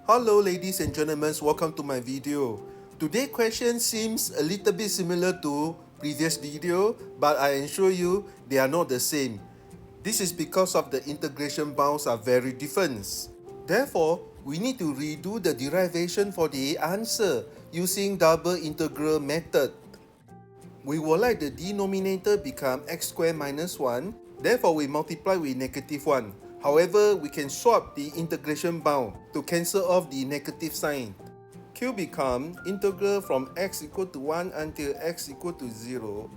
Hello ladies and gentlemen, welcome to my video. Today's question seems a little bit similar to previous video, but I assure you they are not the same. This is because of the integration bounds are very different. Therefore, we need to redo the derivation for the answer using double integral method. We would like the denominator become x squared minus 1, therefore we multiply with negative 1. However, we can swap the integration bound to cancel off the negative sign. Q become integral from x equal to 1 until x equal to 0,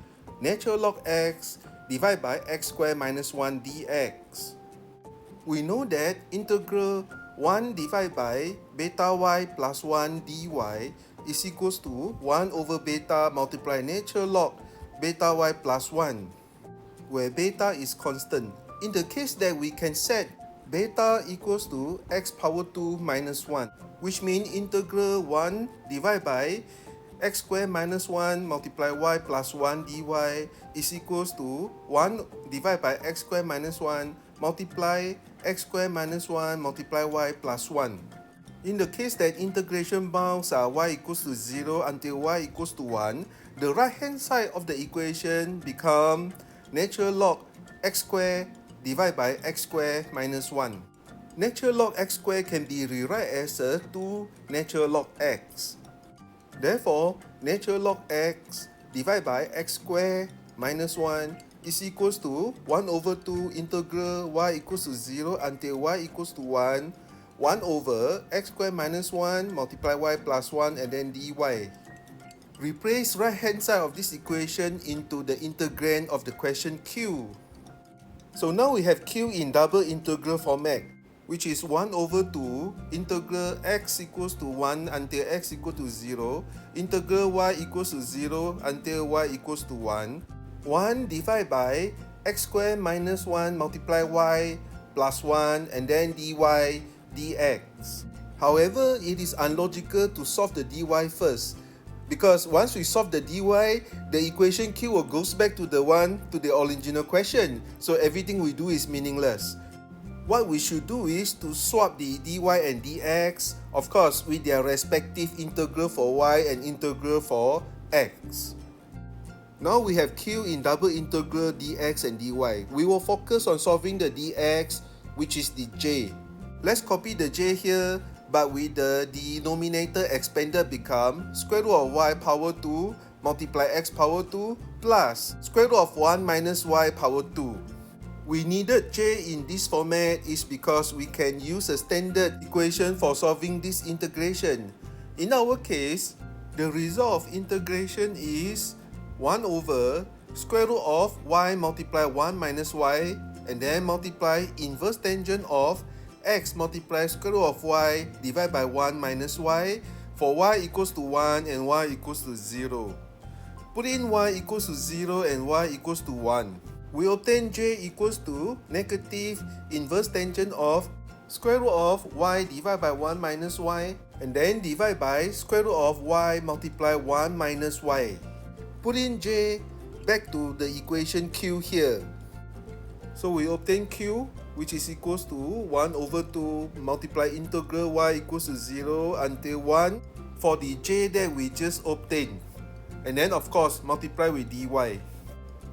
natural log x divided by x squared minus 1 dx. We know that integral 1 divided by beta y plus 1 dy is equals to 1 over beta multiplied natural log beta y plus 1, where beta is constant. In the case that we can set beta equals to x power 2 minus 1, which means integral 1 divided by x squared minus 1 multiply y plus 1 dy is equals to 1 divided by x squared minus 1 multiply x squared minus 1 multiply y plus 1. In the case that integration bounds are y equals to 0 until y equals to 1, the right hand side of the equation become natural log x squared divided by x squared minus 1. Natural log x squared can be rewritten as 2 natural log x. Therefore, natural log x divided by x squared minus 1 is equals to 1 over 2 integral y equals to 0 until y equals to 1, 1 over x squared minus 1 multiply y plus 1 and then dy. Replace right hand side of this equation into the integrand of the question Q. So now we have Q in double integral format, which is 1 over 2 integral x equals to 1 until x equals to 0, integral y equals to 0 until y equals to 1, 1 divided by x squared minus 1 multiply y plus 1 and then dy dx. However, it is unlogical to solve the dy first, because once we solve the dy, the equation Q will goes back to the original question, so everything we do is meaningless. What we should do is to swap the dy and dx, of course with their respective integral for y and integral for x. Now we have Q in double integral dx and dy. We will focus on solving the dx, which is the j. Let's copy the j here, but with the denominator expanded become square root of y power 2 multiply x power 2 plus square root of 1 minus y power 2. We needed j in this format is because we can use a standard equation for solving this integration. In our case, the result of integration is 1 over square root of y multiply 1 minus y and then multiply inverse tangent of x multiply square root of y divided by 1 minus y for y equals to 1 and y equals to 0. Put in y equals to 0 and y equals to 1. We obtain j equals to negative inverse tangent of square root of y divided by 1 minus y and then divide by square root of y multiply 1 minus y. Put in j back to the equation Q here. So we obtain Q, which is equals to 1 over 2 multiply integral y equals to 0 until 1 for the j that we just obtained. And then of course multiply with dy.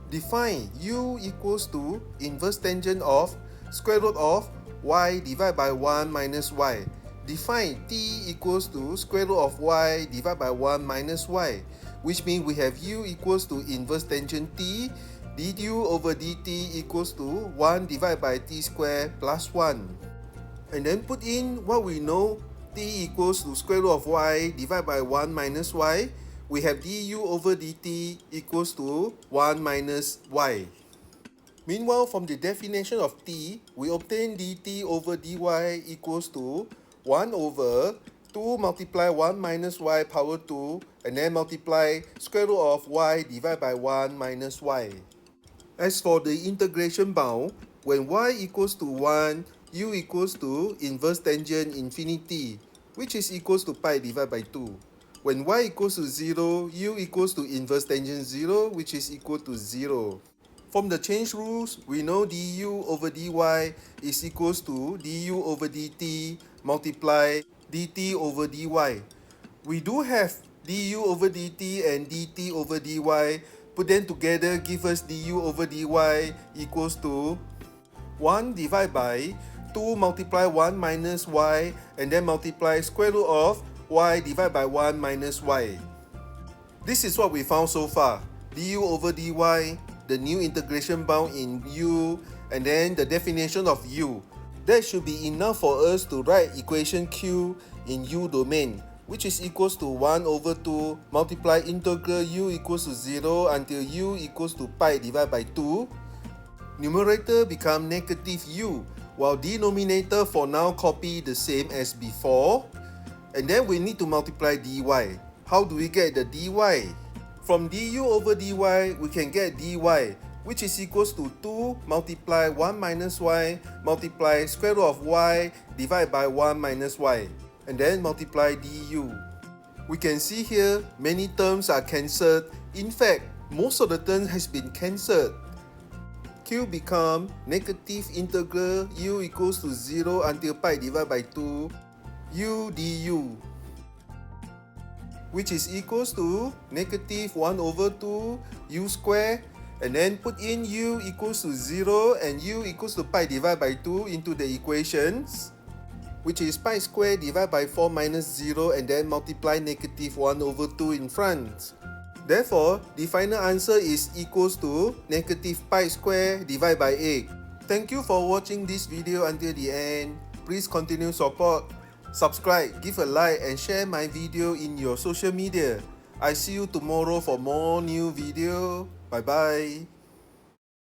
Define u equals to inverse tangent of square root of y divided by 1 minus y. Define t equals to square root of y divided by 1 minus y, which means we have u equals to inverse tangent t, du over dt equals to 1 divided by t squared plus 1. And then put in what we know, t equals to square root of y divided by 1 minus y. We have du over dt equals to 1 minus y. Meanwhile, from the definition of t, we obtain dt over dy equals to 1 over 2 multiply 1 minus y power 2 and then multiply square root of y divided by 1 minus y. As for the integration bound, when y equals to 1, u equals to inverse tangent infinity, which is equals to pi divided by 2. When y equals to 0, u equals to inverse tangent 0, which is equal to 0. From the change rules, we know du over dy is equals to du over dt multiply dt over dy. We do have du over dt and dt over dy. Put them together, give us du over dy equals to 1 divided by 2 multiply 1 minus y, and then multiply square root of y divided by 1 minus y. This is what we found so far. Du over dy, the new integration bound in u, and then the definition of u. That should be enough for us to write equation q in u domain, which is equals to 1 over 2 multiply integral u equals to 0 until u equals to pi divided by 2. Numerator become negative u, while denominator for now copy the same as before. And then we need to multiply dy. How do we get the dy? From du over dy, we can get dy, which is equals to 2 multiply 1 minus y multiply square root of y divided by 1 minus y, and then multiply du. We can see here many terms are cancelled. In fact, most of the terms has been cancelled. Q become negative integral u equals to 0 until pi divided by 2 u du, which is equals to negative 1 over 2 u square, and then put in u equals to 0 and u equals to pi divided by 2 into the equations, which is pi square divided by 4 minus 0, and then multiply negative 1 over 2 in front. Therefore, the final answer is equals to negative pi square divided by 8. Thank you for watching this video until the end. Please continue support. Subscribe, give a like and share my video in your social media. I see you tomorrow for more new video. Bye bye.